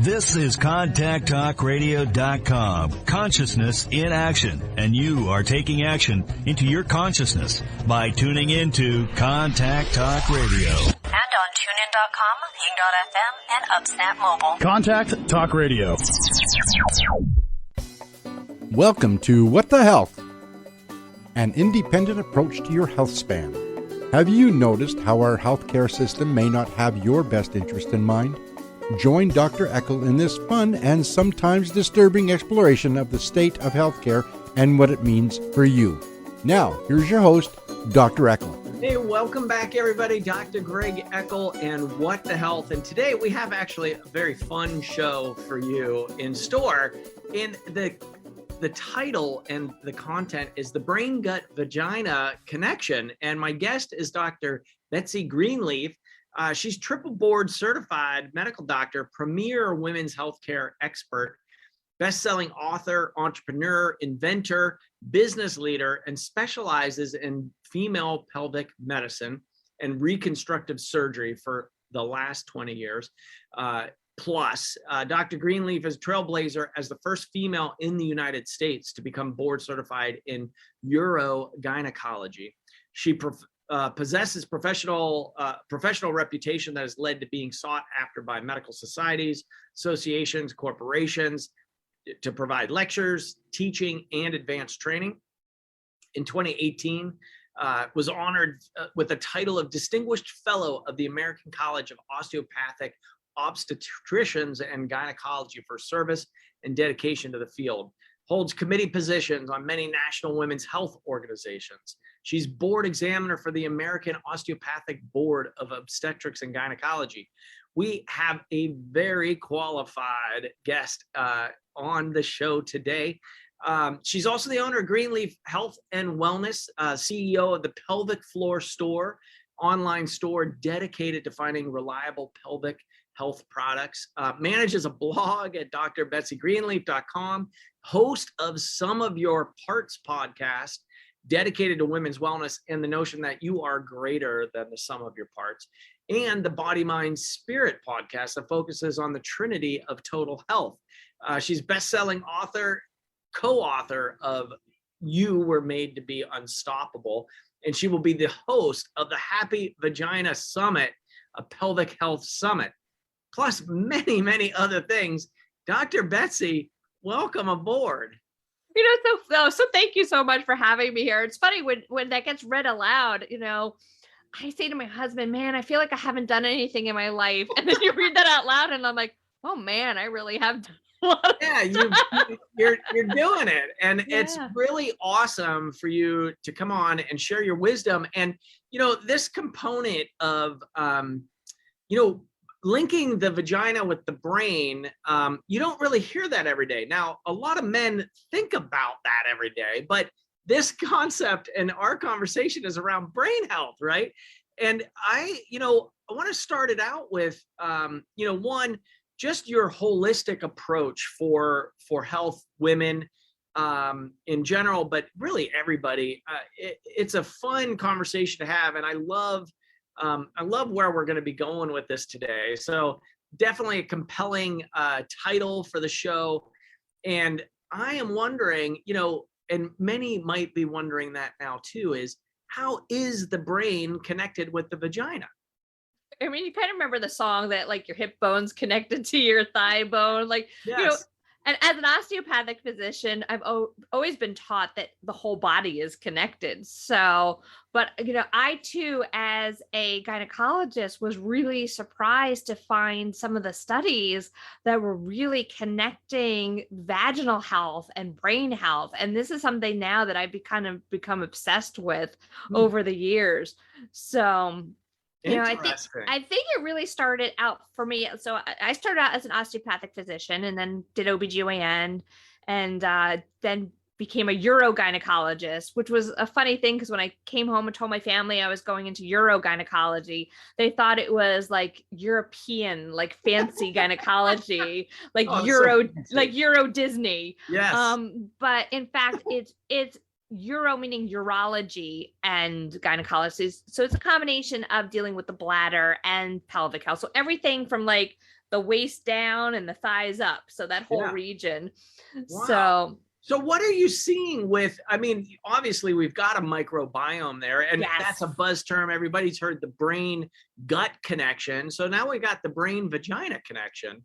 This is ContactTalkRadio.com. Consciousness in action. And you are taking action into your consciousness by tuning into Contact Talk Radio. And on TuneIn.com, Ping.fm, and UpSnap Mobile. Contact Talk Radio. Welcome to What the Health, an independent approach to your health span. Have you noticed how our healthcare system may not have your best interest in mind? Join Dr. Eckel in this fun and sometimes disturbing exploration of the state of healthcare and what it means for you. Now, here's your host, Dr. Eckel. Hey, welcome back, everybody. Dr. Greg Eckel and What the Health. And today we have actually a very fun show for you in store. And the title and the content is the Brain-Gut-Vagina Connection. And my guest is Dr. Betsy Greenleaf. She's triple board certified medical doctor, premier women's healthcare expert, best-selling author, entrepreneur, inventor, business leader, and specializes in female pelvic medicine and reconstructive surgery for the last 20 years. Plus, Dr. Greenleaf is a trailblazer as the first female in the United States to become board certified in Urogynecology. She possesses professional reputation that has led to being sought after by medical societies, associations, corporations to provide lectures, teaching, and advanced training. In 2018, was honored with the title of Distinguished Fellow of the American College of Osteopathic Obstetricians and Gynecology for service and dedication to the field. Holds committee positions on many national women's health organizations. She's board examiner for the American Osteopathic Board of Obstetrics and Gynecology. We have a very qualified guest on the show today. She's also the owner of Greenleaf Health and Wellness, CEO of the Pelvic Floor Store, online store dedicated to finding reliable pelvic health products, manages a blog at drbetsygreenleaf.com, host of Some of Your Parts podcast, dedicated to women's wellness and the notion that you are greater than the sum of your parts, and the Body, Mind, Spirit podcast that focuses on the trinity of total health. She's best-selling author, co-author of You Were Made to Be Unstoppable, and she will be the host of the Happy Vagina Summit, a pelvic health summit, plus many, many other things. Dr. Betsy, welcome aboard. So thank you so much for having me here. It's funny when that gets read aloud, I say to my husband, man, I feel like I haven't done anything in my life. And then you read that out loud and I'm like, oh man, I really have done a lot of you're doing it. And yeah. It's really awesome for you to come on and share your wisdom. And, this component of, linking the vagina with the brain, you don't really hear that every day. Now, a lot of men think about that every day, but this concept and our conversation is around brain health, right? And I want to start it out with, one, just your holistic approach for health, women in general, but really everybody. It's a fun conversation to have, and I love where we're going to be going with this today. So definitely a compelling title for the show. And I am wondering, and many might be wondering that now too, is how is the brain connected with the vagina? I mean, you kind of remember the song that like your hip bone's connected to your thigh bone, Yes. And as an osteopathic physician, I've always been taught that the whole body is connected. So, but, I too, as a gynecologist, was really surprised to find some of the studies that were really connecting vaginal health and brain health. And this is something now that I've become obsessed with over the years. So, I think it really started out for me. So I started out as an osteopathic physician and then did OBGYN and then became a urogynecologist, which was a funny thing because when I came home and told my family I was going into urogynecology, they thought it was like European, like fancy gynecology, like Euro Disney. Yes. But in fact, it's Uro meaning urology and gynecology. So it's a combination of dealing with the bladder and pelvic health. So everything from like the waist down and the thighs up. So that whole region. Wow. So what are you seeing with, I mean, obviously we've got a microbiome there, and that's a buzz term. Everybody's heard the brain-gut connection. So now we got the brain-vagina connection.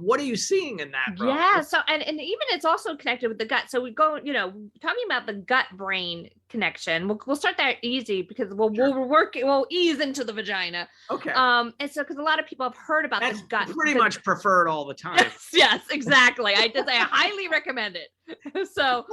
What are you seeing in that, bro? Yeah. So, and even it's also connected with the gut. So we go, talking about the gut brain connection, we'll start there easy because we'll ease into the vagina. Okay. And so, cause a lot of people have heard about That's the gut. Pretty much preferred all the time. Yes, exactly. I highly recommend it. So,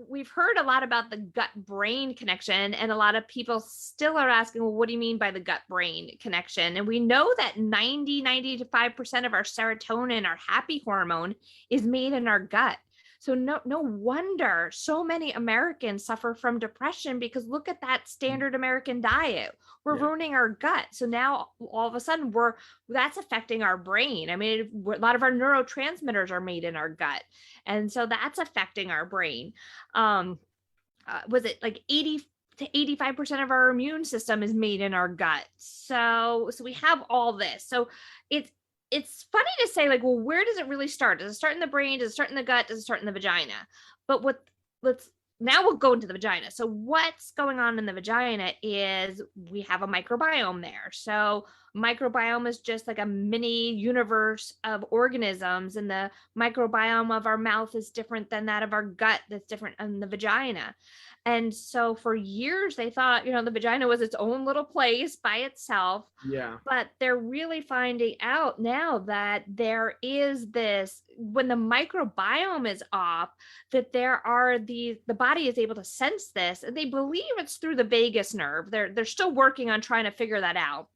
we've heard a lot about the gut brain connection, and a lot of people still are asking, well, what do you mean by the gut brain connection? And we know that 95% of our serotonin, our happy hormone, is made in our gut. So no wonder so many Americans suffer from depression, because look at that standard American diet. We're ruining our gut. So now all of a sudden that's affecting our brain. I mean, a lot of our neurotransmitters are made in our gut. And so that's affecting our brain. Was it like 80 to 85% of our immune system is made in our gut. So we have all this. So it's funny to say, like, well, where does it really start? Does it start in the brain? Does it start in the gut? Does it start in the vagina? But now we'll go into the vagina. So what's going on in the vagina is we have a microbiome there. So microbiome is just like a mini universe of organisms, and the microbiome of our mouth is different than that of our gut, that's different in the vagina. And so for years they thought, the vagina was its own little place by itself. Yeah. But they're really finding out now that there is this, when the microbiome is off, that there are the body is able to sense this, and they believe it's through the vagus nerve. They're still working on trying to figure that out,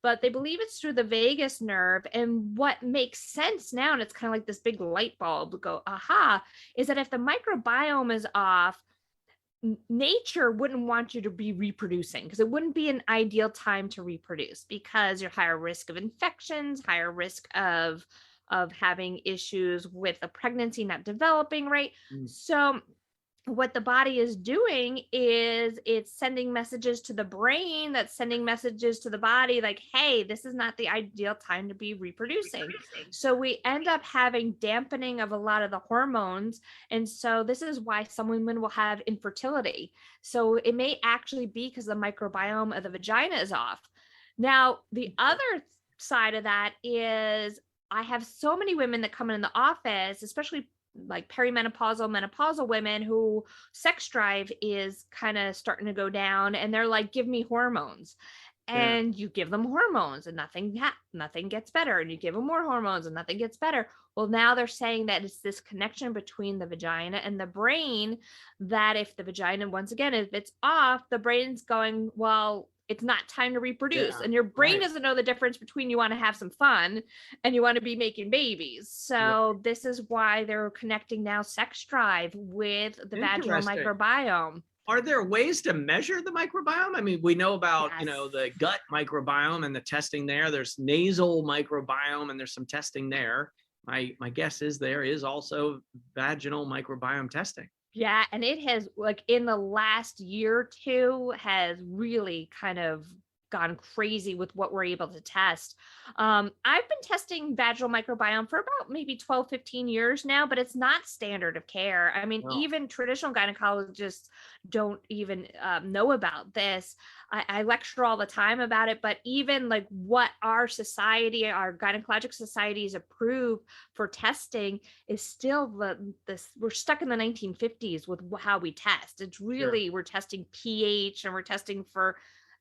but they believe it's through the vagus nerve. And what makes sense now, and it's kind of like this big light bulb go, aha, is that if the microbiome is off, nature wouldn't want you to be reproducing, because it wouldn't be an ideal time to reproduce, because you're higher risk of infections, higher risk of having issues with a pregnancy not developing right. So what the body is doing is it's sending messages to the brain, that's sending messages to the body like, hey, this is not the ideal time to be reproducing. So we end up having dampening of a lot of the hormones. And so this is why some women will have infertility. So it may actually be because the microbiome of the vagina is off. Now, the other side of that is I have so many women that come in the office, especially like perimenopausal, menopausal women, who sex drive is kind of starting to go down, and they're like, give me hormones. And you give them hormones and nothing gets better, and you give them more hormones and nothing gets better. Well, now they're saying that it's this connection between the vagina and the brain, that if the vagina, once again, if it's off, the brain's going, well, it's not time to reproduce. And your brain doesn't know the difference between you want to have some fun and you want to be making babies. So this is why they're connecting now sex drive with the vaginal microbiome. Are there ways to measure the microbiome? I mean, we know about, the gut microbiome and the testing there. There's nasal microbiome, and there's some testing there. My guess is there is also vaginal microbiome testing. Yeah. And it has, like, in the last year or two, has really kind of gone crazy with what we're able to test. I've been testing vaginal microbiome for about maybe 12, 15 years now, but it's not standard of care. I mean, even traditional gynecologists don't even know about this. I lecture all the time about it, but even like what our society, our gynecologic societies approve for testing is still we're stuck in the 1950s with how we test. It's really, we're testing pH and we're testing for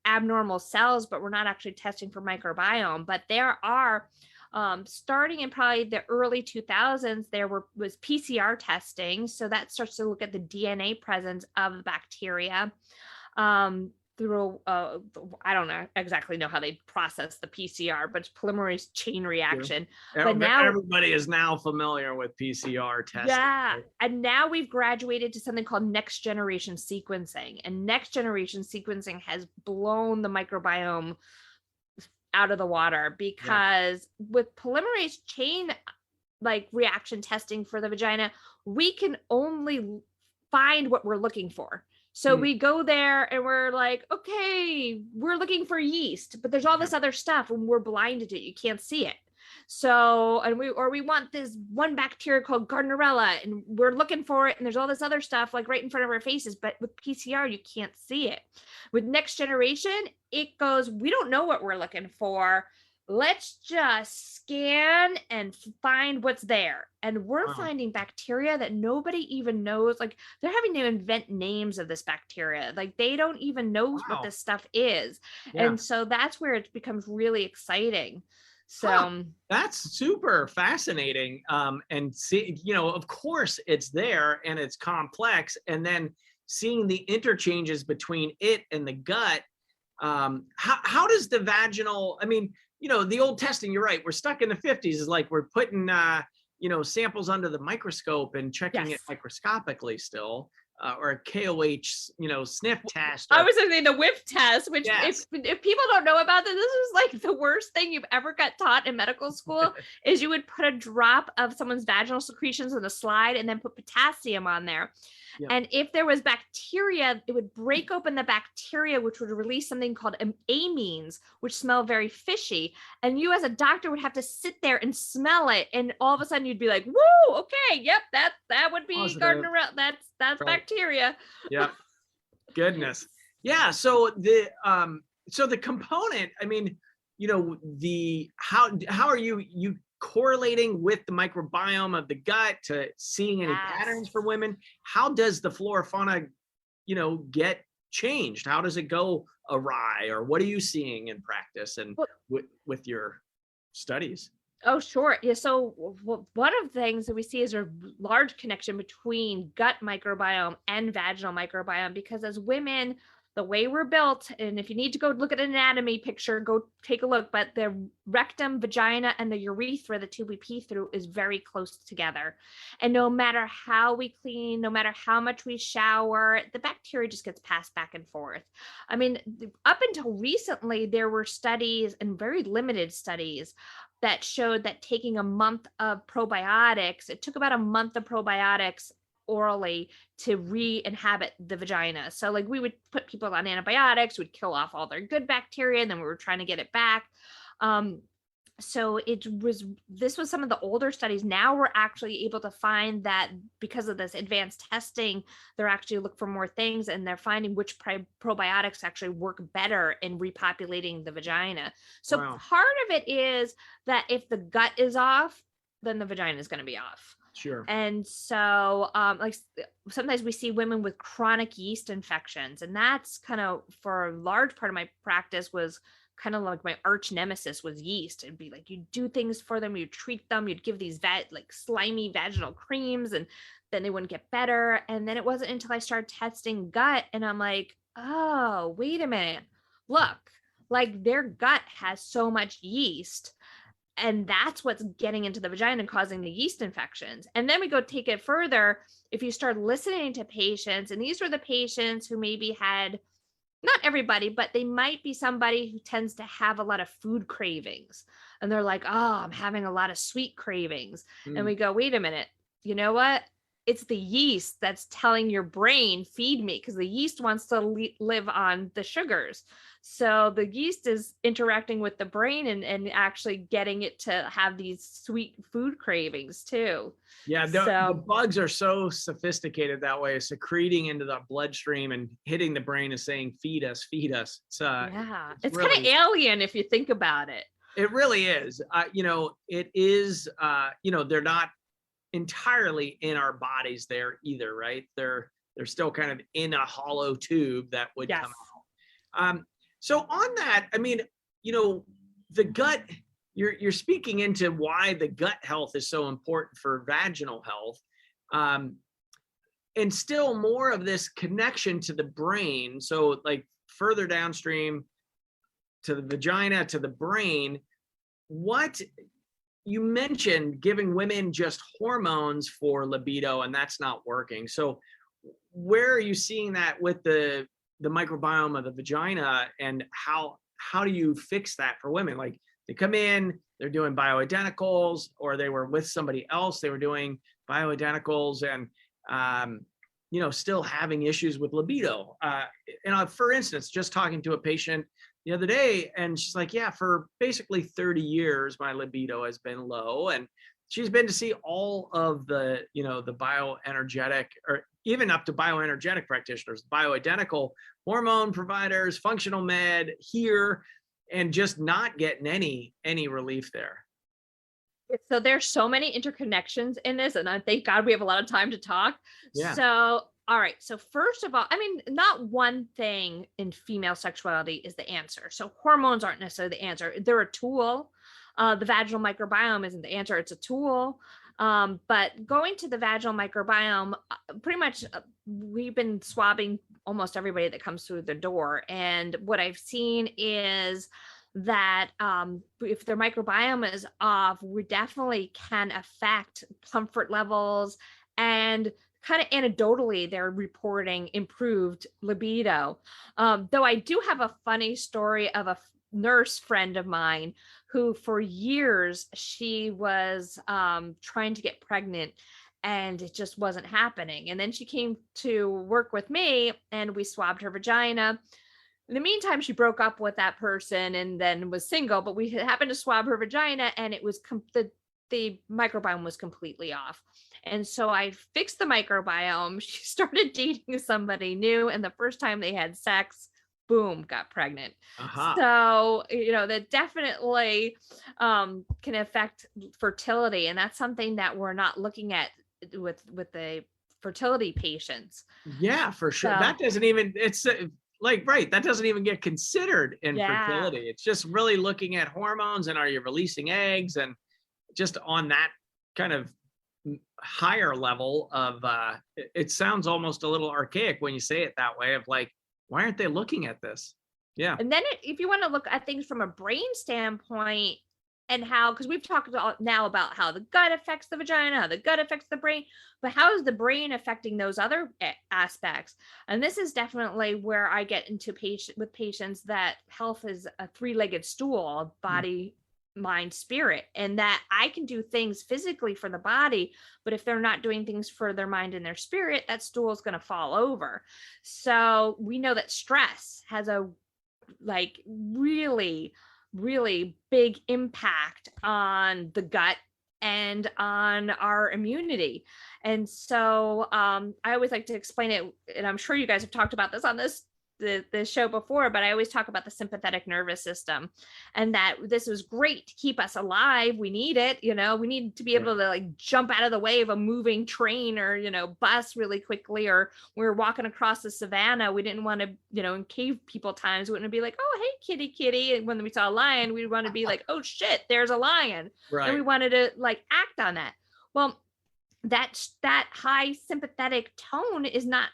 abnormal cells, but we're not actually testing for microbiome. But there are, starting in probably the early 2000s, was PCR testing. So that starts to look at the DNA presence of the bacteria through, I don't exactly know how they process the PCR, but it's polymerase chain reaction. But now everybody is now familiar with PCR testing. Yeah. And now we've graduated to something called next generation sequencing. And next generation sequencing has blown the microbiome out of the water, because with polymerase chain reaction testing for the vagina, we can only find what we're looking for. So we go there and we're like, okay, we're looking for yeast, but there's all this other stuff and we're blinded to it. You can't see it. So, and we want this one bacteria called Gardnerella and we're looking for it. And there's all this other stuff like right in front of our faces, but with PCR, you can't see it. With next generation, it goes, we don't know what we're looking for. Let's just scan and find what's there. And we're finding bacteria that nobody even knows. Like they're having to invent names of this bacteria. Like they don't even know what this stuff is. And so that's where it becomes really exciting. So that's super fascinating. And see, you know, of course it's there and it's complex. And then seeing the interchanges between it and the gut. How does the vaginal, I mean, you know, the old testing, you're right. We're stuck in the 50s is like we're putting, you know, samples under the microscope and checking it microscopically still, or a KOH, you know, sniff test. I was saying the whiff test, which if people don't know about this, this is like the worst thing you've ever got taught in medical school is you would put a drop of someone's vaginal secretions in a slide and then put potassium on there. And if there was bacteria, it would break open the bacteria, which would release something called amines, which smell very fishy. And you as a doctor would have to sit there and smell it. And all of a sudden you'd be like, woo, okay, yep, that would be Gardnerella. That's bacteria. Yeah. Goodness. Yeah. So the component, I mean, you know, how are you correlating with the microbiome of the gut to seeing any patterns for women? How does the flora fauna, you know, get changed? How does it go awry, or what are you seeing in practice and with your studies? Oh, sure. Yeah. So one of the things that we see is a large connection between gut microbiome and vaginal microbiome, because as women, the way we're built, and if you need to go look at an anatomy picture, go take a look, but the rectum, vagina, and the urethra, the tube we pee through, is very close together. And no matter how we clean, no matter how much we shower, the bacteria just gets passed back and forth. I mean, up until recently, there were studies, and very limited studies, that showed that taking a month of probiotics, it took about a month of probiotics orally to re-inhabit the vagina. So like we would put people on antibiotics, would kill off all their good bacteria, and then we were trying to get it back. So this was some of the older studies. Now we're actually able to find that because of this advanced testing, they're actually look for more things, and they're finding which probiotics actually work better in repopulating the vagina. So part of it is that if the gut is off, then the vagina is going to be off. Sure. And so like sometimes we see women with chronic yeast infections, and that's kind of, for a large part of my practice, was kind of like my arch nemesis was yeast. It'd be like, you do things for them, you treat them, you'd give these like slimy vaginal creams, and then they wouldn't get better. And then it wasn't until I started testing gut, and I'm like, oh, wait a minute, look, like their gut has so much yeast, and that's what's getting into the vagina and causing the yeast infections. And then we go take it further. If you start listening to patients, and these were the patients who maybe had, not everybody, but they might be somebody who tends to have a lot of food cravings. And they're like, oh, I'm having a lot of sweet cravings. And we go, wait a minute, you know what? It's the yeast that's telling your brain, feed me, because the yeast wants to live on the sugars. So the yeast is interacting with the brain and actually getting it to have these sweet food cravings too. Yeah, the bugs are so sophisticated that way, secreting into the bloodstream and hitting the brain and saying, feed us, feed us. It's really kind of alien if you think about it. It really is. You know, it is, you know, they're not entirely in our bodies there either, right? They're still kind of in a hollow tube that would come out. So on that, I mean, you know, the gut, you're speaking into why the gut health is so important for vaginal health, and still more of this connection to the brain. So like further downstream to the vagina, to the brain, what you mentioned giving women just hormones for libido, and that's not working. So where are you seeing that with the microbiome of the vagina, and how do you fix that for women? Like they come in, they're doing bioidenticals, or they were with somebody else, they were doing bioidenticals, and still having issues with libido. For instance, just talking to a patient the other day, and she's like, yeah, for basically 30 years, my libido has been low. And she's been to see all of the, the bioenergetic, or even up to bioenergetic practitioners, bioidentical hormone providers, functional med here, and just not getting any relief there. So there's so many interconnections in this, and I thank God we have a lot of time to talk. Yeah. So, all right. So first of all, I mean, not one thing in female sexuality is the answer. So hormones aren't necessarily the answer. They're a tool. The vaginal microbiome isn't the answer. It's a tool. But going to the vaginal microbiome, pretty much we've been swabbing almost everybody that comes through the door. And what I've seen is that if their microbiome is off, we definitely can affect comfort levels, and kind of anecdotally, they're reporting improved libido. Though I do have a funny story of a nurse friend of mine who for years she was trying to get pregnant and it just wasn't happening. And then she came to work with me and we swabbed her vagina. In the meantime, she broke up with that person and then was single, but we happened to swab her vagina and it was the microbiome was completely off. And so I fixed the microbiome. She started dating somebody new, and the first time they had sex, boom, got pregnant. So, that definitely can affect fertility. And that's something that we're not looking at with the fertility patients. Yeah, for sure. So, that doesn't even, that doesn't even get considered in fertility. It's just really looking at hormones and are you releasing eggs, and just on that kind of higher level of, it sounds almost a little archaic when you say it that way, of like, why aren't they looking at this? Yeah. And then if you want to look at things from a brain standpoint, and how, because we've talked now about how the gut affects the vagina, how the gut affects the brain, but how is the brain affecting those other aspects? And this is definitely where I get into patients that health is a three-legged stool: body, mind, spirit, and that I can do things physically for the body, but if they're not doing things for their mind and their spirit, that stool is going to fall over. So we know that stress has a really big impact on the gut and on our immunity. And so I always like to explain it, and I'm sure you guys have talked about this on the show before, but I always talk about the sympathetic nervous system, and that this is great to keep us alive. We need it, we need to be able to jump out of the way of a moving train or, bus really quickly, or we're walking across the savannah. We didn't want to, in cave people times, we wouldn't be like, oh, hey, kitty. And when we saw a lion, we want to be like, oh shit, there's a lion. Right. And we wanted to act on that. Well, that high sympathetic tone is not,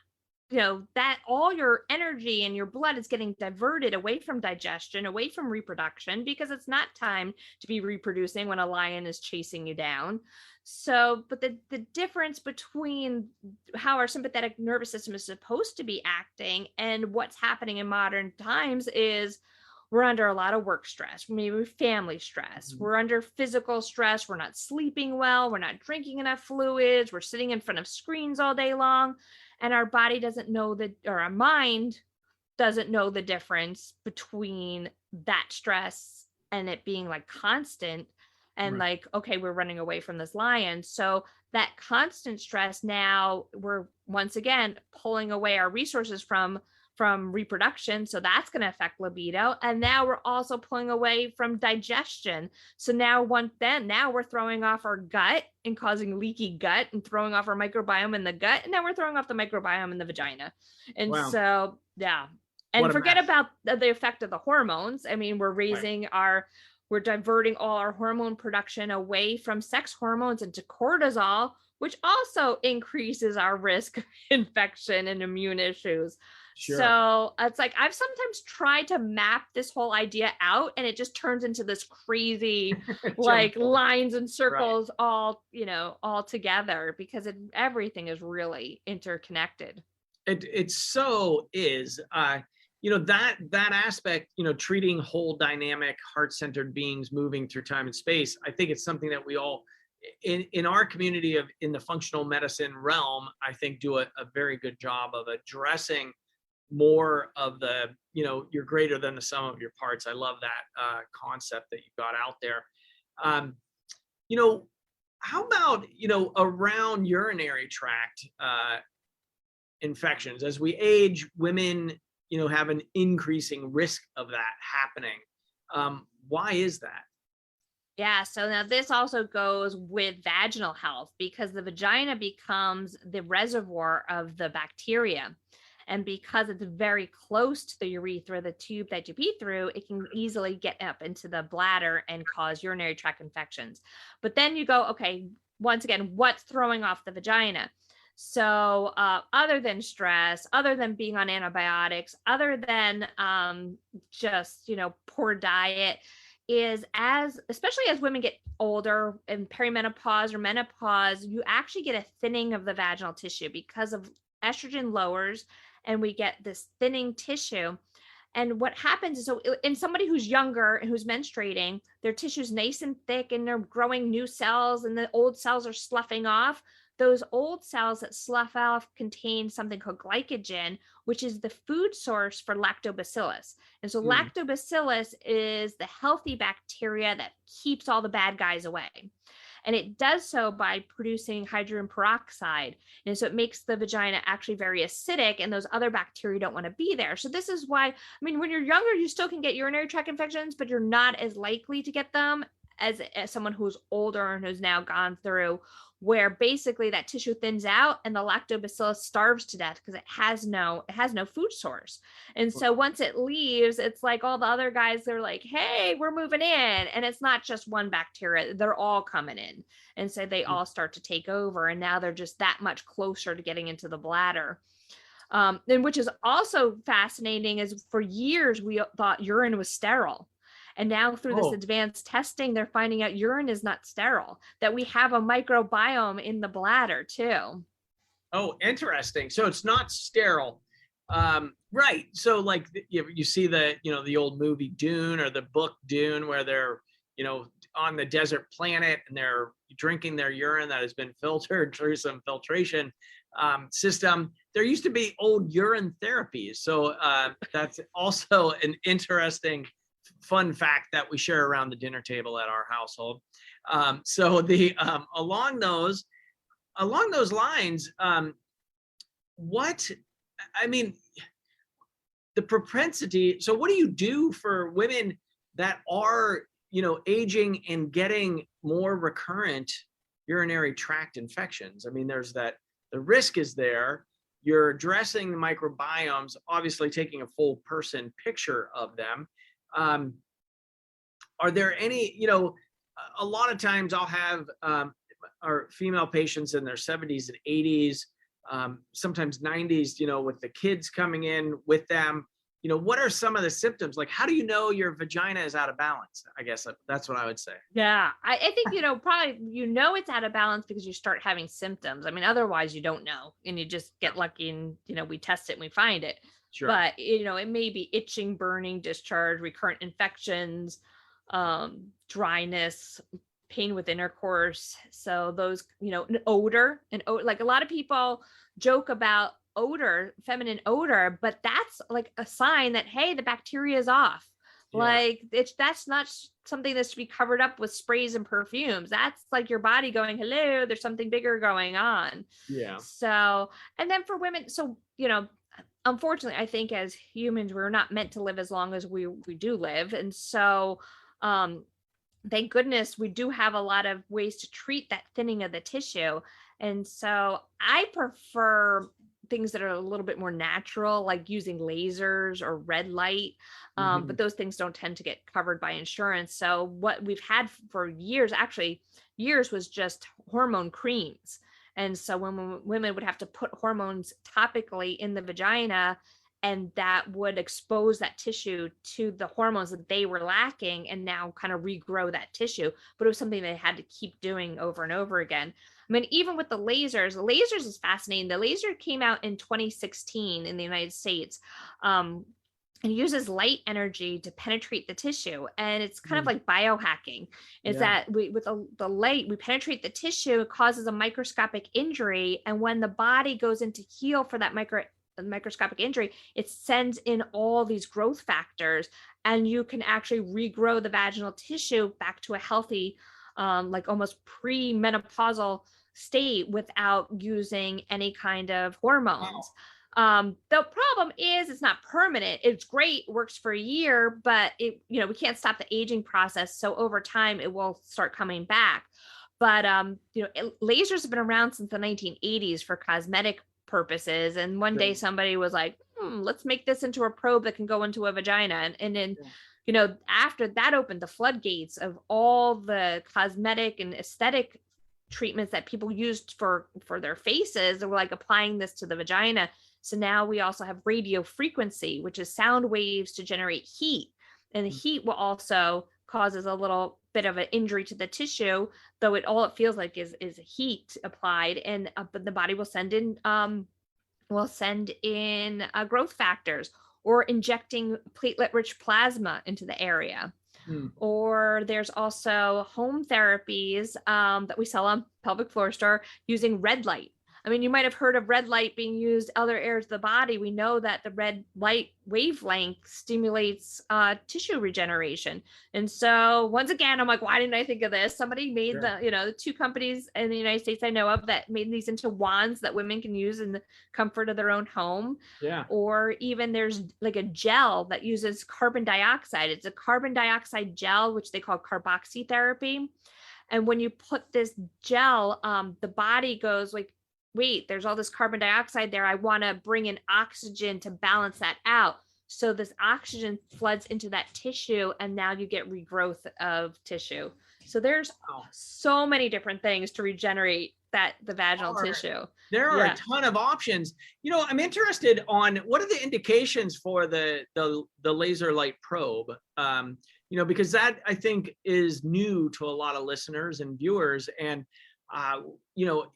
that all your energy and your blood is getting diverted away from digestion, away from reproduction, because it's not time to be reproducing when a lion is chasing you down. So, but the difference between how our sympathetic nervous system is supposed to be acting and what's happening in modern times is we're under a lot of work stress, maybe family stress. We're under physical stress. We're not sleeping well. We're not drinking enough fluids. We're sitting in front of screens all day long. And our body doesn't know or our mind doesn't know the difference between that stress and it being constant and okay, we're running away from this lion. So that constant stress, now we're once again pulling away our resources from reproduction. So that's going to affect libido. And now we're also pulling away from digestion. So now we're throwing off our gut and causing leaky gut and throwing off our microbiome in the gut. And now we're throwing off the microbiome in the vagina. And so, yeah. And forget about the effect of the hormones. I mean, we're diverting all our hormone production away from sex hormones into cortisol, which also increases our risk of infection and immune issues. Sure. So it's I've sometimes tried to map this whole idea out, and it just turns into this crazy lines and circles all together, because everything is really interconnected. It so is. That aspect, treating whole dynamic heart-centered beings moving through time and space. I think it's something that we all in our community in the functional medicine realm, I think do a very good job of addressing more of the, you're greater than the sum of your parts. I love that concept that you got out there. How about, around urinary tract infections? As we age, women, have an increasing risk of that happening. Why is that? Yeah, so now this also goes with vaginal health, because the vagina becomes the reservoir of the bacteria. And because it's very close to the urethra, the tube that you pee through, it can easily get up into the bladder and cause urinary tract infections. But then you go, okay, once again, what's throwing off the vagina? So other than stress, other than being on antibiotics, other than just, poor diet, is especially as women get older in perimenopause or menopause, you actually get a thinning of the vaginal tissue because of estrogen lowers, and we get this thinning tissue. And what happens is, so in somebody who's younger and who's menstruating, their tissue's nice and thick and they're growing new cells and the old cells are sloughing off. Those old cells that slough off contain something called glycogen, which is the food source for lactobacillus. And so lactobacillus is the healthy bacteria that keeps all the bad guys away. And it does so by producing hydrogen peroxide. And so it makes the vagina actually very acidic, and those other bacteria don't want to be there. So this is why, when you're younger, you still can get urinary tract infections, but you're not as likely to get them as someone who's older and who's now gone through, where basically that tissue thins out and the lactobacillus starves to death because it has no food source. And so once it leaves, it's like all the other guys, they're like, hey, we're moving in. And it's not just one bacteria, they're all coming in. And so they all start to take over. And now they're just that much closer to getting into the bladder. And which is also fascinating, is for years, we thought urine was sterile. And now through this advanced testing, they're finding out urine is not sterile, that we have a microbiome in the bladder too. Oh, interesting. So it's not sterile. Right. So like you see the old movie Dune or the book Dune, where they're, on the desert planet and they're drinking their urine that has been filtered through some filtration system. There used to be old urine therapies. So that's also an interesting fun fact that we share around the dinner table at our household. So along those lines, the propensity. So what do you do for women that are, aging and getting more recurrent urinary tract infections? There's that, the risk is there. You're addressing the microbiomes, obviously taking a full person picture of them. Are there any, a lot of times I'll have our female patients in their 70s and 80s, sometimes 90s, with the kids coming in with them. What are some of the symptoms? Like, how do you know your vagina is out of balance? I guess that's what I would say. Yeah, I think, probably, it's out of balance because you start having symptoms. Otherwise you don't know, and you just get lucky and, we test it and we find it. Sure. But, it may be itching, burning, discharge, recurrent infections, dryness, pain with intercourse. So those, odor, and like a lot of people joke about odor, feminine odor, but that's like a sign that, hey, the bacteria is off. Yeah. Like that's not something that's to be covered up with sprays and perfumes. That's like your body going, hello, there's something bigger going on. Yeah. So, and then for women, so, unfortunately, I think as humans, we're not meant to live as long as we do live. And so, thank goodness we do have a lot of ways to treat that thinning of the tissue. And so I prefer things that are a little bit more natural, like using lasers or red light. But those things don't tend to get covered by insurance. So what we've had for years was just hormone creams. And so when women would have to put hormones topically in the vagina, and that would expose that tissue to the hormones that they were lacking and now kind of regrow that tissue. But it was something they had to keep doing over and over again. Even with the lasers is fascinating. The laser came out in 2016 in the United States. and uses light energy to penetrate the tissue. And it's kind of like biohacking, is Yeah. that with the light, we penetrate the tissue, it causes a microscopic injury. And when the body goes into heal for that microscopic injury, it sends in all these growth factors, and you can actually regrow the vaginal tissue back to a healthy, like almost pre-menopausal state without using any kind of hormones. The problem is it's not permanent. It's great, works for a year, but we can't stop the aging process. So over time, it will start coming back. But lasers have been around since the 1980s for cosmetic purposes. And one day somebody was like, let's make this into a probe that can go into a vagina. And then, after that opened the floodgates of all the cosmetic and aesthetic treatments that people used for their faces. They were like applying this to the vagina. So now we also have radio frequency, which is sound waves to generate heat. And the heat will also causes a little bit of an injury to the tissue, though all it feels like is heat applied. And but the body will send in growth factors, or injecting platelet-rich plasma into the area. Or there's also home therapies that we sell on Pelvic Floor Store using red light. I mean, you might have heard of red light being used other areas of the body. We know that the red light wavelength stimulates tissue regeneration. And so once again, I'm like, why didn't I think of this? Somebody made the two companies in the United States I know of that made these into wands that women can use in the comfort of their own home. Yeah. Or even there's like a gel that uses carbon dioxide. It's a carbon dioxide gel, which they call Carboxy Therapy. And when you put this gel, the body goes like, wait, there's all this carbon dioxide there. I want to bring in oxygen to balance that out. So this oxygen floods into that tissue, and now you get regrowth of tissue. So there's so many different things to regenerate the vaginal tissue. There are a ton of options. I'm interested on what are the indications for the laser light probe. Because that I think is new to a lot of listeners and viewers, and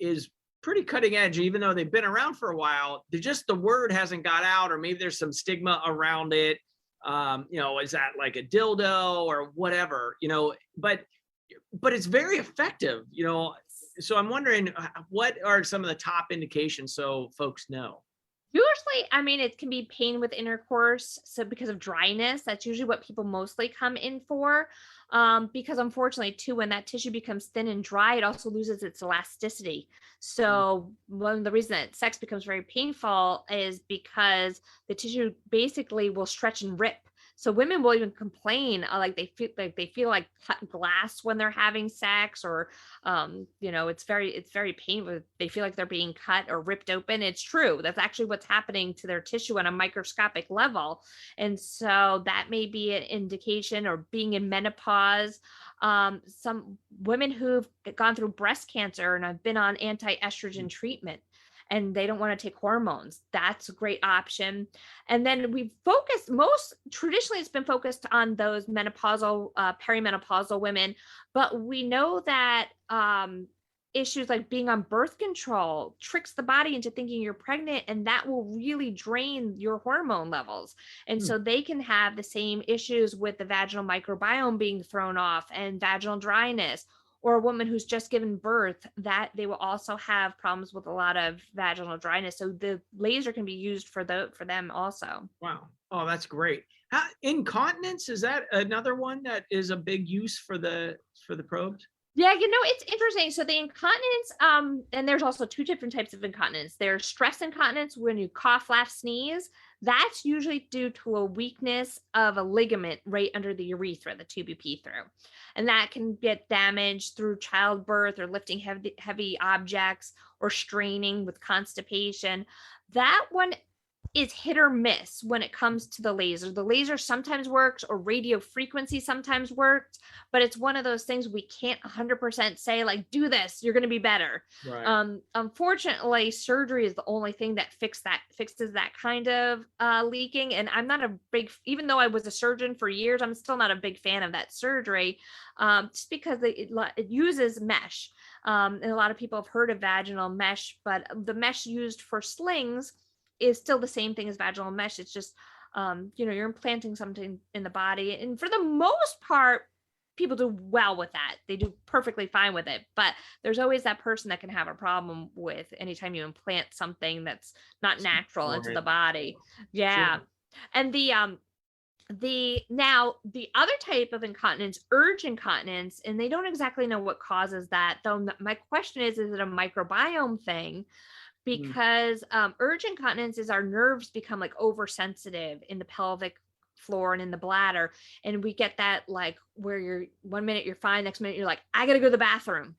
is pretty cutting edge, even though they've been around for a while. The word hasn't got out, or maybe there's some stigma around it. Is that like a dildo or whatever, but it's very effective, so I'm wondering what are some of the top indications so folks know. Usually, I mean, it can be pain with intercourse. So because of dryness, that's usually what people mostly come in for. Because unfortunately, too, when that tissue becomes thin and dry, it also loses its elasticity. So one of the reasons that sex becomes very painful is because the tissue basically will stretch and rip. So women will even complain, like they feel like cut glass when they're having sex, or it's very painful. They feel like they're being cut or ripped open. It's true. That's actually what's happening to their tissue on a microscopic level. And so that may be an indication, or being in menopause. Some women who've gone through breast cancer and have been on anti-estrogen treatment, and they don't want to take hormones, that's a great option. And then traditionally it's been focused on those menopausal, perimenopausal women, but we know that issues like being on birth control tricks the body into thinking you're pregnant, and that will really drain your hormone levels. And so they can have the same issues with the vaginal microbiome being thrown off and vaginal dryness. Or a woman who's just given birth, that they will also have problems with a lot of vaginal dryness. So the laser can be used for them also. Wow. Oh, that's great. Incontinence, is that another one that is a big use for the probes? Yeah, it's interesting. So the incontinence, and there's also two different types of incontinence. There's stress incontinence, when you cough, laugh, sneeze. That's usually due to a weakness of a ligament right under the urethra, the tube you pee through. And that can get damaged through childbirth, or lifting heavy objects, or straining with constipation. That one is hit or miss when it comes to the laser. The laser sometimes works, or radio frequency sometimes works, but it's one of those things we can't 100% say, like, do this, you're going to be better. Right. Unfortunately, surgery is the only thing that fixes that kind of leaking. And I'm not even though I was a surgeon for years, I'm still not a big fan of that surgery, just because it uses mesh. And a lot of people have heard of vaginal mesh, but the mesh used for slings is still the same thing as vaginal mesh. It's just you're implanting something in the body. And for the most part, people do well with that. They do perfectly fine with it. But there's always that person that can have a problem with anytime you implant something that's not natural into the body. Yeah. Sure. And the other type of incontinence, urge incontinence, and they don't exactly know what causes that. Though my question is it a microbiome thing? Because urge incontinence is our nerves become like oversensitive in the pelvic floor and in the bladder, and we get that like where you're 1 minute you're fine, next minute you're like, I gotta go to the bathroom.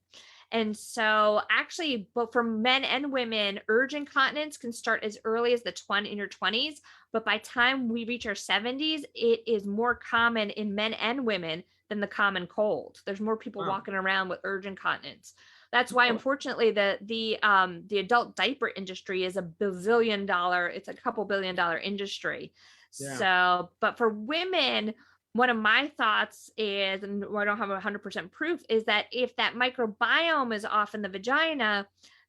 And so actually, but for men and women, urge incontinence can start as early as in your 20s, but by time we reach our 70s, it is more common in men and women than the common cold. There's more people walking around with urge incontinence. That's why, unfortunately, the adult diaper industry is it's a couple $1 billion industry. Yeah. So, but for women, one of my thoughts is, and I don't have 100% proof, is that if that microbiome is off in the vagina,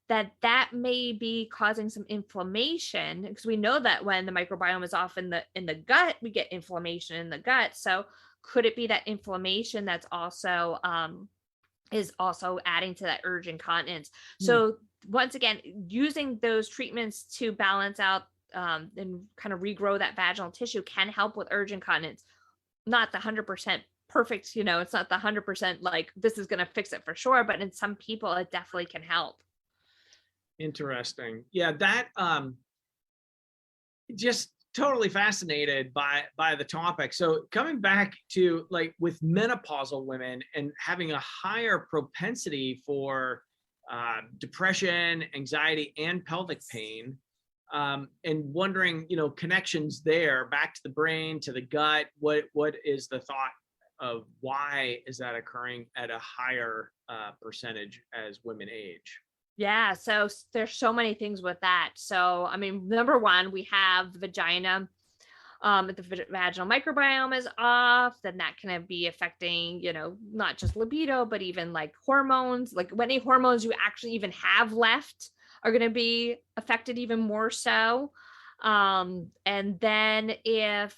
that may be causing some inflammation, because we know that when the microbiome is off in the gut, we get inflammation in the gut. So could it be that inflammation that's also is also adding to that urge incontinence? So once again, using those treatments to balance out and kind of regrow that vaginal tissue can help with urge incontinence. Not the 100% perfect, it's not the 100% like this is going to fix it for sure, but in some people it definitely can help. Interesting. Yeah, that just totally fascinated by the topic. So coming back to like with menopausal women and having a higher propensity for depression, anxiety, and pelvic pain, and wondering, connections there back to the brain, to the gut. What is the thought of why is that occurring at a higher percentage as women age? Yeah, so there's so many things with that. So, I mean, number one, we have the vagina. If the vaginal microbiome is off, then that can be affecting, not just libido, but even like hormones, like any hormones you actually even have left are going to be affected even more so. And then if,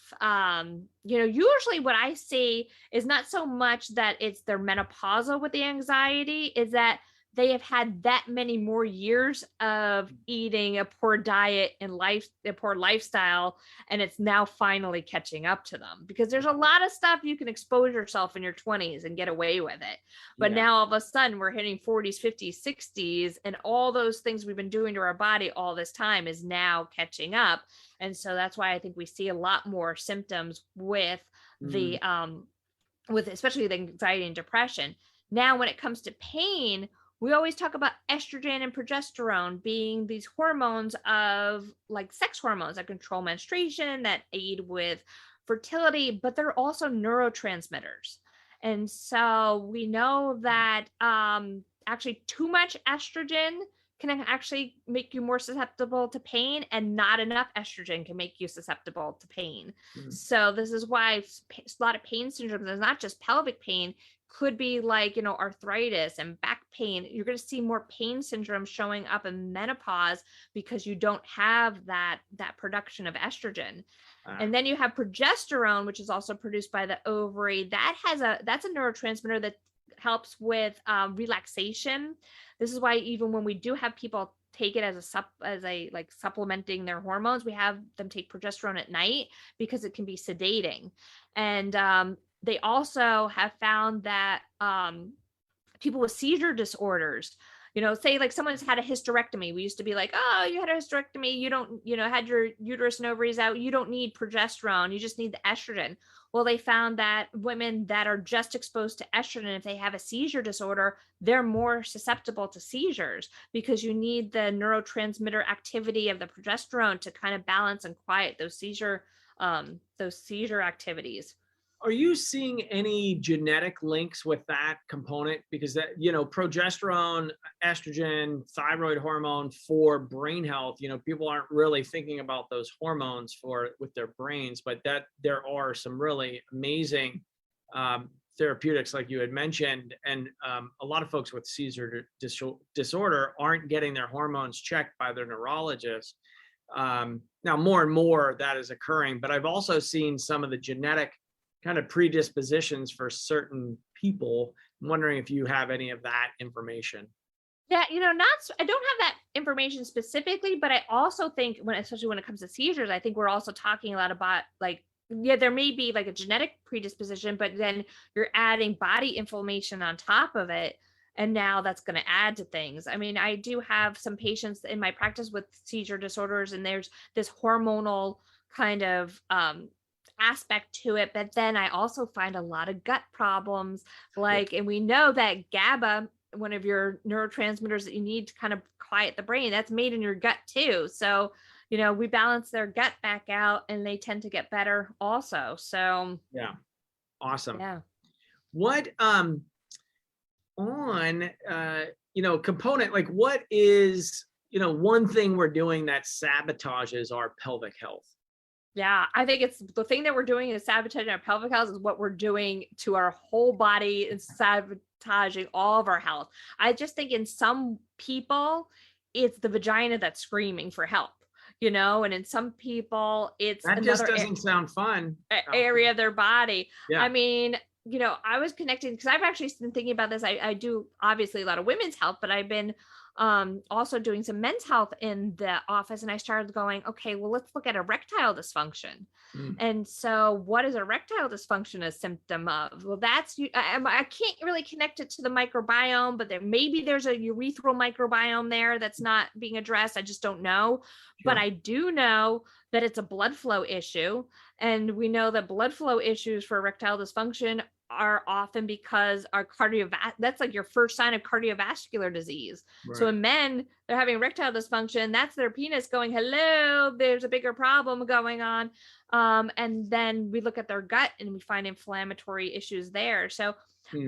usually what I see is not so much that it's their menopausal with the anxiety, is that they have had that many more years of eating a poor diet and a poor lifestyle, and it's now finally catching up to them, because there's a lot of stuff you can expose yourself in your 20s and get away with it. But now all of a sudden we're hitting 40s, 50s, 60s, and all those things we've been doing to our body all this time is now catching up. And so that's why I think we see a lot more symptoms with the, with especially the anxiety and depression. Now, when it comes to pain, we always talk about estrogen and progesterone being these hormones of like sex hormones that control menstruation, that aid with fertility, but they're also neurotransmitters. And so we know that actually too much estrogen can actually make you more susceptible to pain, and not enough estrogen can make you susceptible to pain. So this is why a lot of pain syndromes, there's not just pelvic pain, could be like, arthritis and back pain. You're going to see more pain syndrome showing up in menopause because you don't have that production of estrogen. And then you have progesterone, which is also produced by the ovary. That's a neurotransmitter that helps with relaxation. This is why even when we do have people take it as a like supplementing their hormones, we have them take progesterone at night because it can be sedating. And they also have found that people with seizure disorders, say like someone's had a hysterectomy. We used to be like, oh, you had a hysterectomy, you don't, had your uterus and ovaries out, you don't need progesterone, you just need the estrogen. Well, they found that women that are just exposed to estrogen, if they have a seizure disorder, they're more susceptible to seizures, because you need the neurotransmitter activity of the progesterone to kind of balance and quiet those seizure activities. Are you seeing any genetic links with that component? Because that, progesterone, estrogen, thyroid hormone for brain health, people aren't really thinking about those hormones with their brains, but that there are some really amazing therapeutics like you had mentioned. And a lot of folks with seizure disorder aren't getting their hormones checked by their neurologist. Now, more and more that is occurring, but I've also seen some of the genetic kind of predispositions for certain people. I'm wondering if you have any of that information. Yeah, I don't have that information specifically, but I also think especially when it comes to seizures, I think we're also talking a lot about like, yeah, there may be like a genetic predisposition, but then you're adding body inflammation on top of it. And now that's going to add to things. I mean, I do have some patients in my practice with seizure disorders, and there's this hormonal kind of aspect to it. But then I also find a lot of gut problems, and we know that GABA, one of your neurotransmitters that you need to kind of quiet the brain, that's made in your gut too. So, we balance their gut back out and they tend to get better also. So yeah. Awesome. Yeah. What, component, like what is, one thing we're doing that sabotages our pelvic health? Yeah, I think it's the thing that we're doing is sabotaging our pelvic health is what we're doing to our whole body and sabotaging all of our health. I just think in some people, it's the vagina that's screaming for help, and in some people, it's that just doesn't sound fun. Area of their body. Yeah. I mean, I was connecting because I've actually been thinking about this. I do obviously a lot of women's health, but I've been also doing some men's health in the office. And I started going, okay, well, let's look at erectile dysfunction. And so what is erectile dysfunction a symptom of? Well, I can't really connect it to the microbiome, but maybe there's a urethral microbiome there that's not being addressed. I just don't know. Sure. But I do know that it's a blood flow issue. And we know that blood flow issues for erectile dysfunction are often because our that's like your first sign of cardiovascular disease. Right. So in men, they're having erectile dysfunction. That's their penis going, hello, there's a bigger problem going on. And then we look at their gut and we find inflammatory issues there. So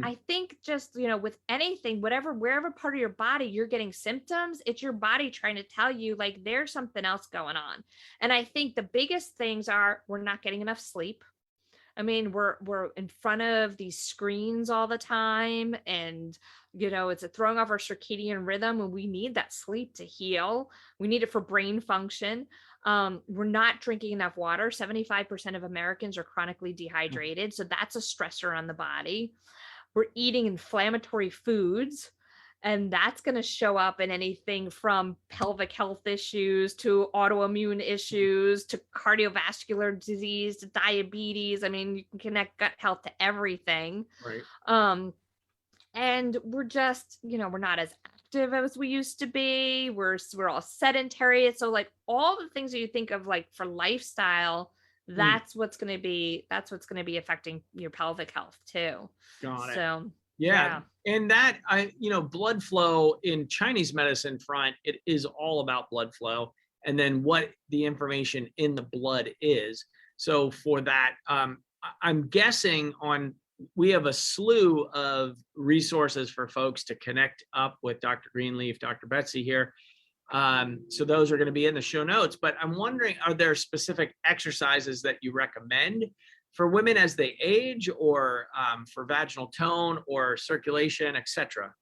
I think just, with anything, wherever part of your body you're getting symptoms, it's your body trying to tell you like there's something else going on. And I think the biggest things are we're not getting enough sleep. I mean, we're in front of these screens all the time, and it's throwing off our circadian rhythm, and we need that sleep to heal. We need it for brain function. We're not drinking enough water. 75% of Americans are chronically dehydrated, so that's a stressor on the body. We're eating inflammatory foods, and that's going to show up in anything from pelvic health issues to autoimmune issues to cardiovascular disease to diabetes. I mean, you can connect gut health to everything. Right. And we're just, we're not as active as we used to be. We're all sedentary. So like all the things that you think of like for lifestyle, that's what's going to be affecting your pelvic health too. Got it. So yeah. And that, blood flow in Chinese medicine front, it is all about blood flow and then what the information in the blood is. So for that, I'm guessing we have a slew of resources for folks to connect up with Dr. Greenleaf, Dr. Betsy here. So those are going to be in the show notes, but I'm wondering, are there specific exercises that you recommend for women as they age, or for vaginal tone or circulation, etc.?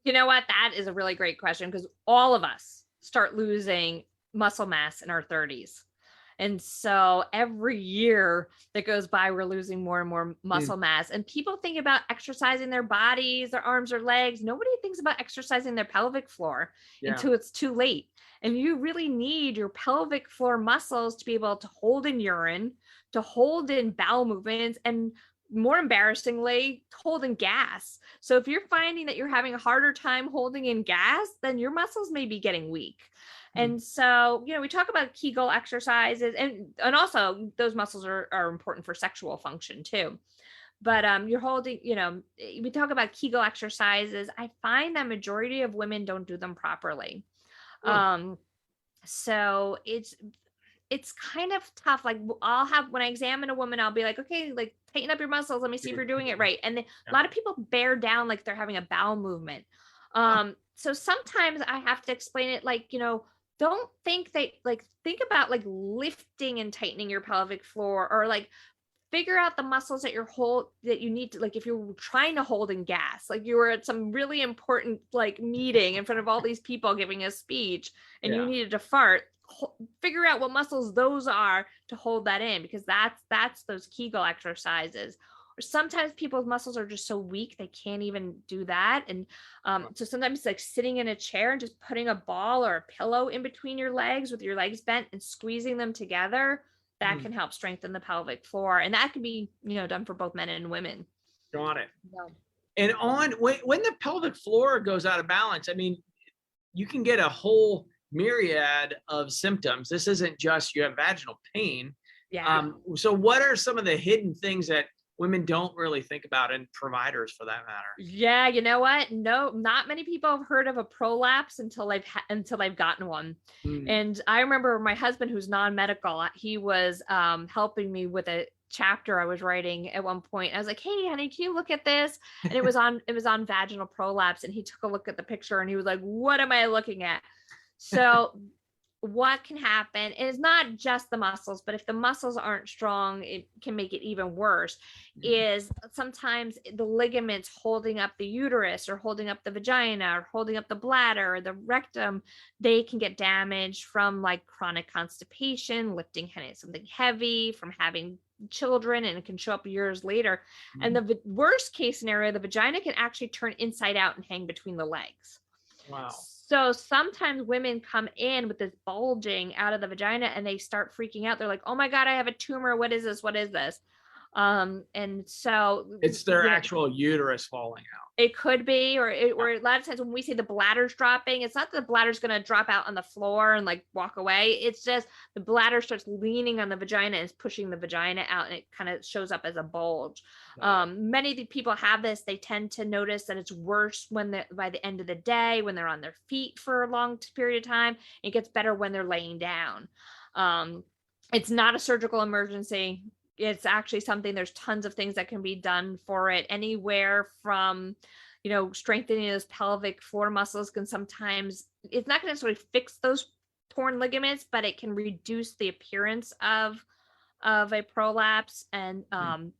You know what? That is a really great question, because all of us start losing muscle mass in our 30s. And so every year that goes by, we're losing more and more muscle mass. And people think about exercising their bodies, their arms or legs. Nobody thinks about exercising their pelvic floor until it's too late. And you really need your pelvic floor muscles to be able to hold in urine, to hold in bowel movements, and more embarrassingly, hold in gas. So if you're finding that you're having a harder time holding in gas, then your muscles may be getting weak. And so, we talk about Kegel exercises, and also those muscles are important for sexual function too. But you're holding, we talk about Kegel exercises. I find that majority of women don't do them properly. So it's kind of tough. Like when I examine a woman, I'll be like, okay, like tighten up your muscles. Let me see if you're doing it right. And a lot of people bear down like they're having a bowel movement. So sometimes I have to explain it like, don't think think about like lifting and tightening your pelvic floor, or like figure out the muscles that that you need to, like if you're trying to hold in gas, like you were at some really important like meeting in front of all these people giving a speech and you needed to fart, figure out what muscles those are to hold that in, because that's those Kegel exercises. Or sometimes people's muscles are just so weak they can't even do that. And so sometimes it's like sitting in a chair and just putting a ball or a pillow in between your legs with your legs bent and squeezing them together. That can help strengthen the pelvic floor. And that can be, done for both men and women. Got it. Yeah. And when the pelvic floor goes out of balance, I mean, you can get a whole myriad of symptoms. This isn't just you have vaginal pain. Yeah. So what are some of the hidden things that women don't really think about, and providers for that matter? Yeah, you know what? No, not many people have heard of a prolapse until they've gotten one. And I remember my husband, who's non-medical, he was helping me with a chapter I was writing at one point. I was like, "Hey, honey, can you look at this?" And it was on vaginal prolapse, and he took a look at the picture and he was like, "What am I looking at?" So what can happen, and it's not just the muscles, but if the muscles aren't strong, it can make it even worse, is sometimes the ligaments holding up the uterus or holding up the vagina or holding up the bladder or the rectum, they can get damaged from like chronic constipation, lifting something heavy, from having children, and it can show up years later. And the worst case scenario, the vagina can actually turn inside out and hang between the legs. Wow. So sometimes women come in with this bulging out of the vagina and they start freaking out. They're like, "Oh my God, I have a tumor. What is this? What is this?" And so it's their actual uterus falling out. It could be, or a lot of times when we say the bladder's dropping, it's not that the bladder's going to drop out on the floor and like walk away. It's just the bladder starts leaning on the vagina and is pushing the vagina out, and it kind of shows up as a bulge. Many of the people have this. They tend to notice that it's worse when by the end of the day, when they're on their feet for a long period of time. It gets better when they're laying down. It's not a surgical emergency. It's actually something, there's tons of things that can be done for it, anywhere from, strengthening those pelvic floor muscles can sometimes, it's not going to necessarily fix those torn ligaments, but it can reduce the appearance of a prolapse, and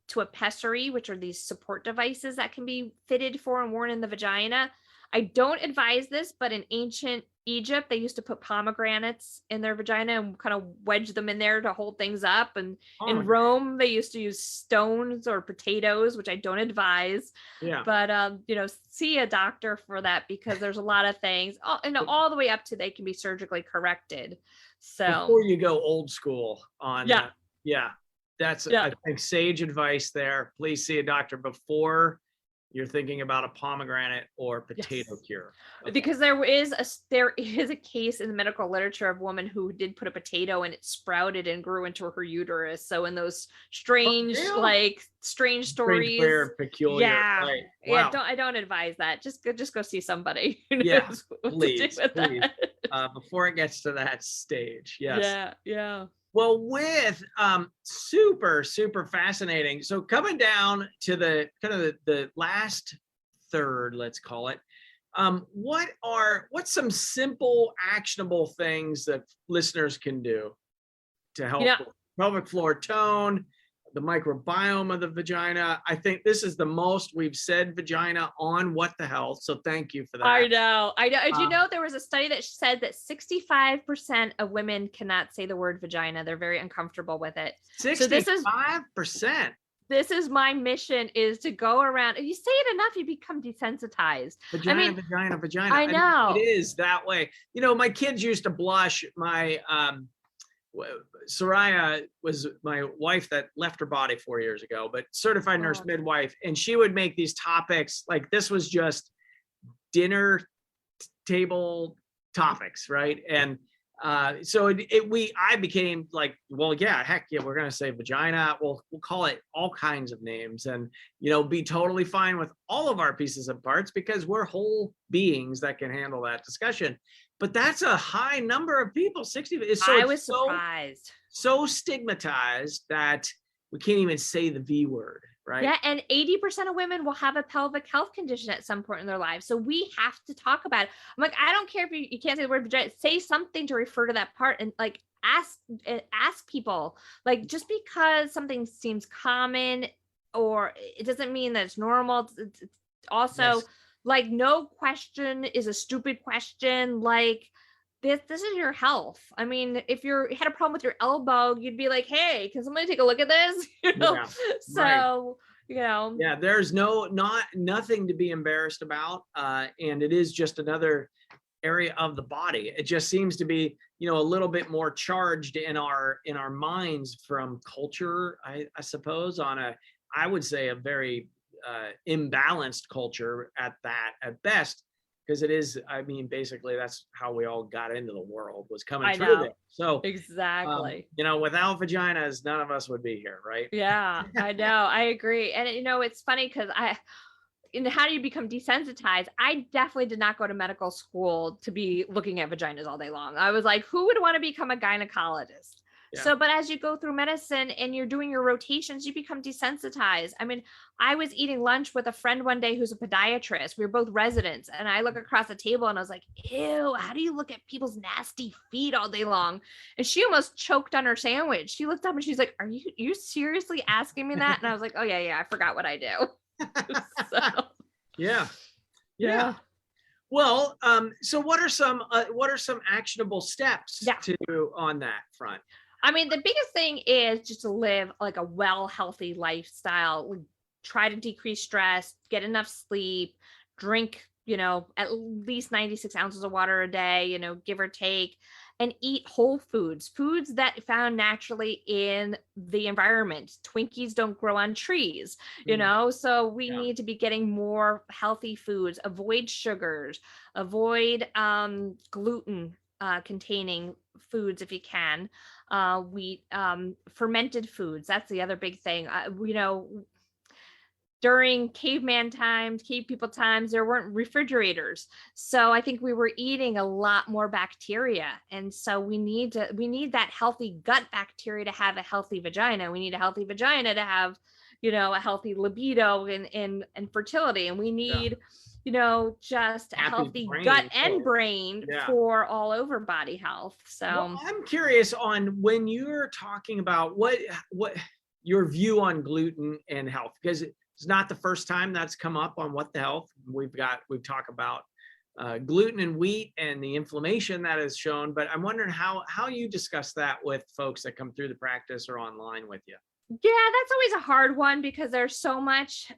to a pessary, which are these support devices that can be fitted for and worn in the vagina. I don't advise this, but in ancient Egypt, they used to put pomegranates in their vagina and kind of wedge them in there to hold things up. And in Rome, they used to use stones or potatoes, which I don't advise. Yeah. But, see a doctor for that, because there's a lot of things, all the way up to they can be surgically corrected. So before you go old school on, that's, I think, sage advice there. Please see a doctor before you're thinking about a pomegranate or potato cure. Okay. Because there is a case in the medical literature of a woman who did put a potato and it sprouted and grew into her uterus. So in those strange stories, weird, peculiar. Yeah. Right. Wow. Yeah. I don't advise that. Just go see somebody. Yeah. Please. Before it gets to that stage. Yes. Yeah. Yeah. Well, with super, super fascinating. So coming down to the kind of the last third, let's call it, what's some simple, actionable things that listeners can do to help pelvic floor tone, the microbiome of the vagina? I think this is the most we've said vagina on What the Health. So thank you for that. I know. Did you know there was a study that said that 65% of women cannot say the word vagina? They're very uncomfortable with it. 65%. This is my mission, is to go around. If you say it enough, you become desensitized. Vagina. I know. It is that way. My kids used to blush. Soraya was my wife that left her body 4 years ago, but certified nurse midwife. And she would make these topics, like this was just dinner table topics, right? And I became like, well, yeah, heck yeah, we're going to say vagina. We'll call it all kinds of names, and, be totally fine with all of our pieces and parts, because we're whole beings that can handle that discussion. But that's a high number of people. 60. I was surprised. So stigmatized that we can't even say the V word, right? Yeah, and 80% of women will have a pelvic health condition at some point in their lives. So we have to talk about it. I'm like, I don't care if you can't say the word vagina. Say something to refer to that part, and like ask people. Like, just because something seems common, or it doesn't mean that it's normal. It's also. Yes. Like, no question is a stupid question. Like, this is your health. I mean, if you had a problem with your elbow, you'd be like, hey, can somebody take a look at this? Yeah, So, right. Yeah, There's nothing to be embarrassed about. And it is just another area of the body. It just seems to be, a little bit more charged in our minds from culture, I suppose, I would say a very imbalanced culture at best, because it is, basically that's how we all got into the world, was coming through there. So exactly. without vaginas, none of us would be here, right? Yeah, I know. I agree. And it's funny because how do you become desensitized? I definitely did not go to medical school to be looking at vaginas all day long. I was like, who would want to become a gynecologist? Yeah. So, but as you go through medicine and you're doing your rotations, you become desensitized. I mean, I was eating lunch with a friend one day who's a podiatrist. We were both residents, and I look across the table and I was like, ew, how do you look at people's nasty feet all day long? And she almost choked on her sandwich. She looked up and she's like, are you seriously asking me that? And I was like, oh yeah, I forgot what I do. So, yeah. Well, so what are some actionable steps on that front? I mean, the biggest thing is just to live like a healthy lifestyle. Try to decrease stress, get enough sleep, drink, at least 96 ounces of water a day, give or take, and eat whole foods that found naturally in the environment. Twinkies don't grow on trees, so we need to be getting more healthy foods, avoid sugars, avoid gluten containing foods if you can, wheat, fermented foods. That's the other big thing. During cave people times, there weren't refrigerators. So I think we were eating a lot more bacteria. And so we need that healthy gut bacteria to have a healthy vagina. We need a healthy vagina to have, a healthy libido and fertility. And we need, just a healthy brain, gut and brain for all over body health. So I'm curious on when you're talking about what your view on gluten and health, because it's not the first time that's come up on What the Health. We've talked about gluten and wheat and the inflammation that is shown, but I'm wondering how you discuss that with folks that come through the practice or online with you. Yeah, that's always a hard one because there's so much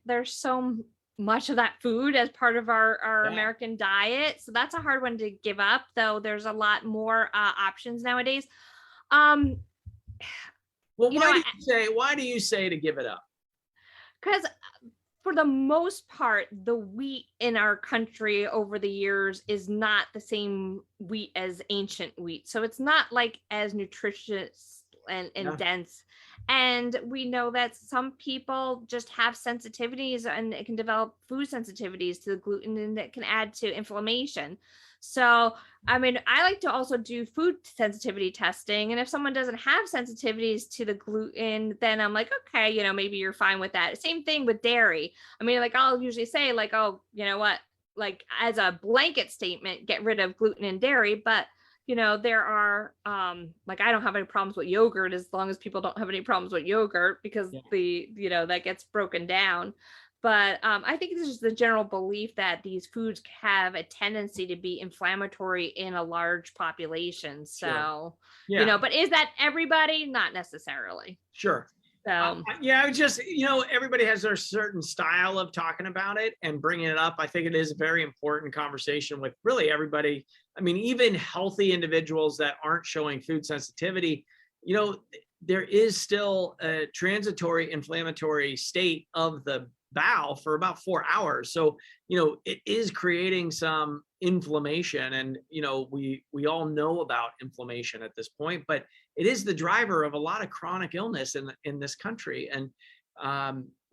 of that food as part of our American diet. So that's a hard one to give up, though there's a lot more options nowadays. Well, why do you say to give it up? Because for the most part, the wheat in our country over the years is not the same wheat as ancient wheat. So it's not like as nutritious and dense. And we know that some people just have sensitivities and it can develop food sensitivities to the gluten, and that can add to inflammation. So, I mean, I like to also do food sensitivity testing. And if someone doesn't have sensitivities to the gluten, then I'm like, okay, maybe you're fine with that. Same thing with dairy. I mean, like I'll usually say like, oh, you know what, like as a blanket statement, get rid of gluten and dairy. But, there are, like, I don't have any problems with yogurt as long as people don't have any problems with yogurt because that gets broken down. But I think this is the general belief that these foods have a tendency to be inflammatory in a large population. So, but is that everybody? Not necessarily. Sure. So, just, everybody has their certain style of talking about it and bringing it up. I think it is a very important conversation with really everybody. I mean, even healthy individuals that aren't showing food sensitivity, there is still a transitory inflammatory state of the bowel for about 4 hours. So, it is creating some inflammation, and, we all know about inflammation at this point, but it is the driver of a lot of chronic illness in this country. And,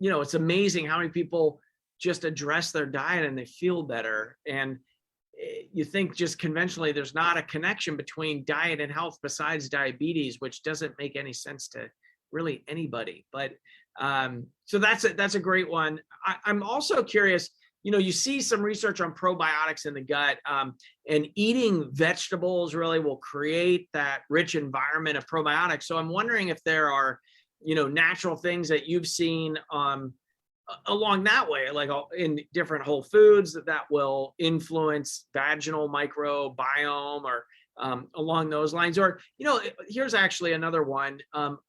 it's amazing how many people just address their diet and they feel better. And you think just conventionally, there's not a connection between diet and health besides diabetes, which doesn't make any sense to really anybody. But so that's a great one. I'm also curious, you see some research on probiotics in the gut, and eating vegetables really will create that rich environment of probiotics. So I'm wondering if there are, natural things that you've seen along that way, like in different whole foods that will influence vaginal microbiome, or along those lines. Or, here's actually another one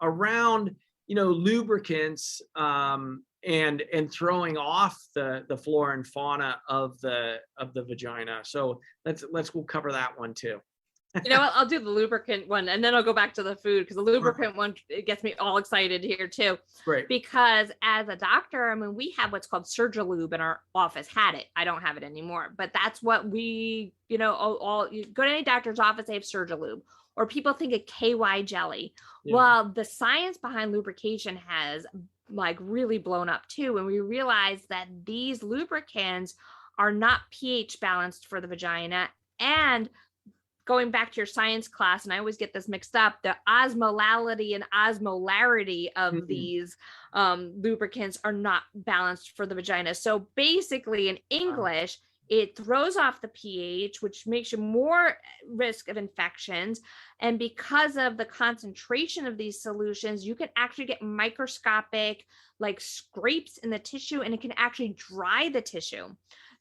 around, lubricants and throwing off the flora and fauna of the vagina. So we'll cover that one too. I'll do the lubricant one, and then I'll go back to the food, because the lubricant one, it gets me all excited here too. Great. Because as a doctor, we have what's called Surgilube in our office. Had it. I don't have it anymore, but that's what we, you go to any doctor's office, they have Surgilube. Or people think of KY jelly. Yeah. Well, the science behind lubrication has really blown up too. And we realize that these lubricants are not pH balanced for the vagina. And going back to your science class, and I always get this mixed up, the osmolality and osmolarity of these lubricants are not balanced for the vagina. So basically in English, it throws off the pH, which makes you more risk of infections. And because of the concentration of these solutions, you can actually get microscopic scrapes in the tissue, and it can actually dry the tissue.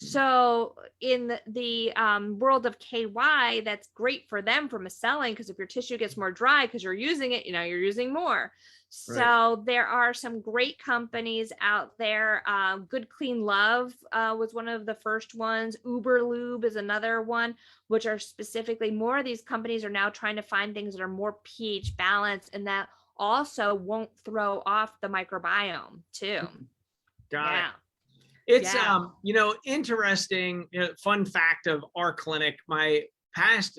So in the world of KY, that's great for them from a selling, because if your tissue gets more dry because you're using it, you're using more. So right. There are some great companies out there. Good Clean Love was one of the first ones. Uber Lube is another one, which are specifically more of these companies are now trying to find things that are more pH balanced and that also won't throw off the microbiome too. Got it. It's, interesting, fun fact of our clinic. My past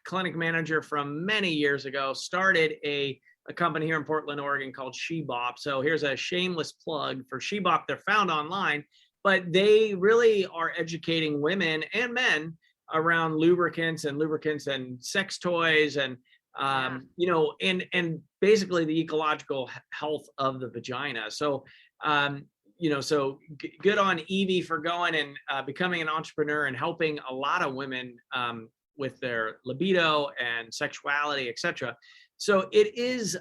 clinic manager from many years ago started a company here in Portland, Oregon called Shebop. So here's a shameless plug for Shebop. They're found online, but they really are educating women and men around lubricants and sex toys and, and basically the ecological health of the vagina. So, so good on Evie for going and becoming an entrepreneur and helping a lot of women with their libido and sexuality, etc. So it is,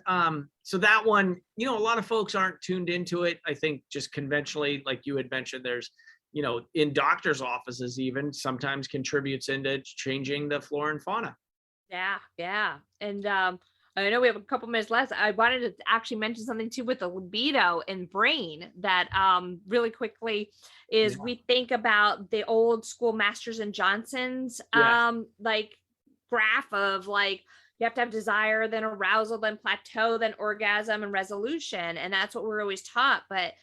so that one, a lot of folks aren't tuned into it. I think just conventionally, like you had mentioned, there's, in doctors' offices even sometimes contributes into changing the flora and fauna. Yeah. And I know we have a couple minutes left. I wanted to actually mention something too with the libido and brain that really quickly is we think about the old school Masters and Johnson's graph of you have to have desire, then arousal, then plateau, then orgasm and resolution. And that's what we're always taught. But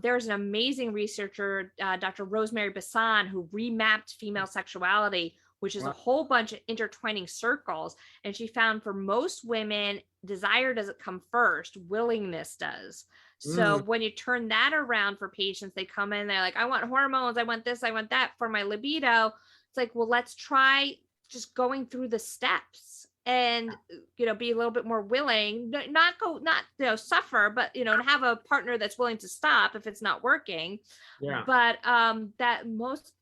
there's an amazing researcher, Dr. Rosemary Bassan, who remapped female sexuality, which is a whole bunch of intertwining circles. And she found for most women, desire doesn't come first, willingness does. So when you turn that around for patients, they come in, they're like, I want hormones, I want this, I want that for my libido. It's like, well, let's try just going through the steps and, be a little bit more willing, not suffer, but, have a partner that's willing to stop if it's not working. Yeah. But that most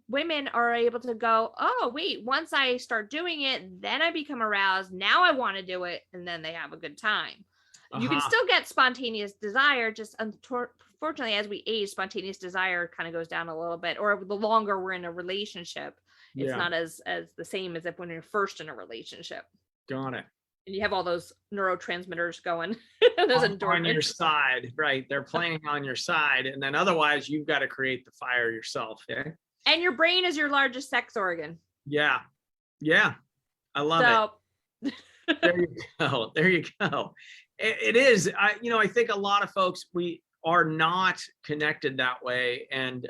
women are able to go, oh, wait, once I start doing it, then I become aroused. Now I want to do it. And then they have a good time. You can still get spontaneous desire. Just unfortunately, as we age, spontaneous desire kind of goes down a little bit, or the longer we're in a relationship, it's not as the same as if when you're first in a relationship. Got it. And you have all those neurotransmitters going. Those on your side, right? They're playing on your side. And then otherwise, you've got to create the fire yourself. Yeah. And your brain is your largest sex organ. Yeah. I love it. There you go. It is. I think a lot of folks, we are not connected that way and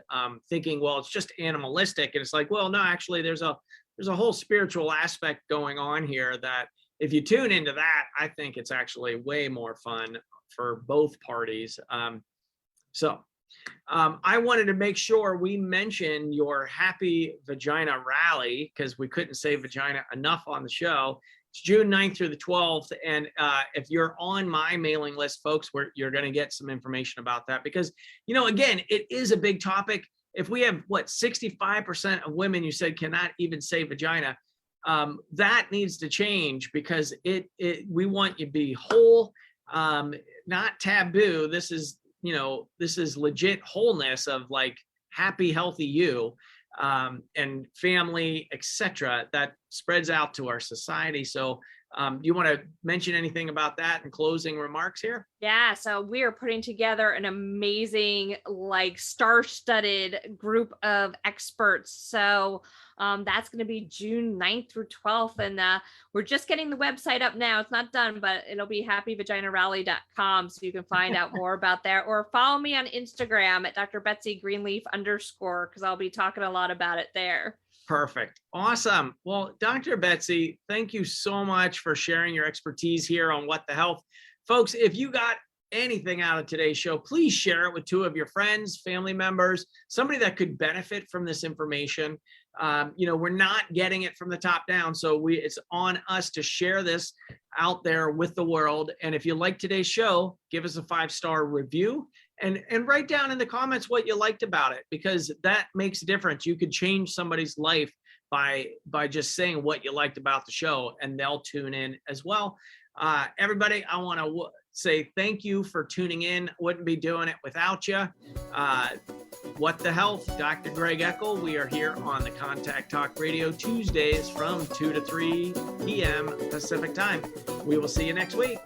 thinking, well, it's just animalistic. And it's like, well, no, actually there's a whole spiritual aspect going on here that if you tune into that, I think it's actually way more fun for both parties. I wanted to make sure we mention your Happy Vagina Rally because we couldn't say vagina enough on the show. It's June 9th through the 12th. And if you're on my mailing list, folks, you're going to get some information about that because, again, it is a big topic. If we have 65% of women you said cannot even say vagina, that needs to change because we want you to be whole, not taboo. This is this is legit wholeness of like happy, healthy you, and family, etc., that spreads out to our society. So do you want to mention anything about that in closing remarks here? Yeah, so we are putting together an amazing, like, star-studded group of experts. So that's going to be June 9th through 12th. And we're just getting the website up now. It's not done, but it'll be happyvaginarally.com. So you can find out more about there, or follow me on Instagram at Dr. Betsy Greenleaf _ because I'll be talking a lot about it there. Perfect. Awesome. Well, Dr. Betsy, thank you so much for sharing your expertise here on What the Health. Folks, if you got anything out of today's show, please share it with 2 of your friends, family members, somebody that could benefit from this information. We're not getting it from the top down, so it's on us to share this out there with the world. And if you like today's show, give us a 5-star review and write down in the comments what you liked about it, because that makes a difference. You could change somebody's life by just saying what you liked about the show, and they'll tune in as well. Everybody, I want to say thank you for tuning in. Wouldn't be doing it without you. What the Health, Dr. Greg Eckel. We are here on the Contact Talk Radio Tuesdays from 2 to 3 p.m. Pacific time. We will see you next week.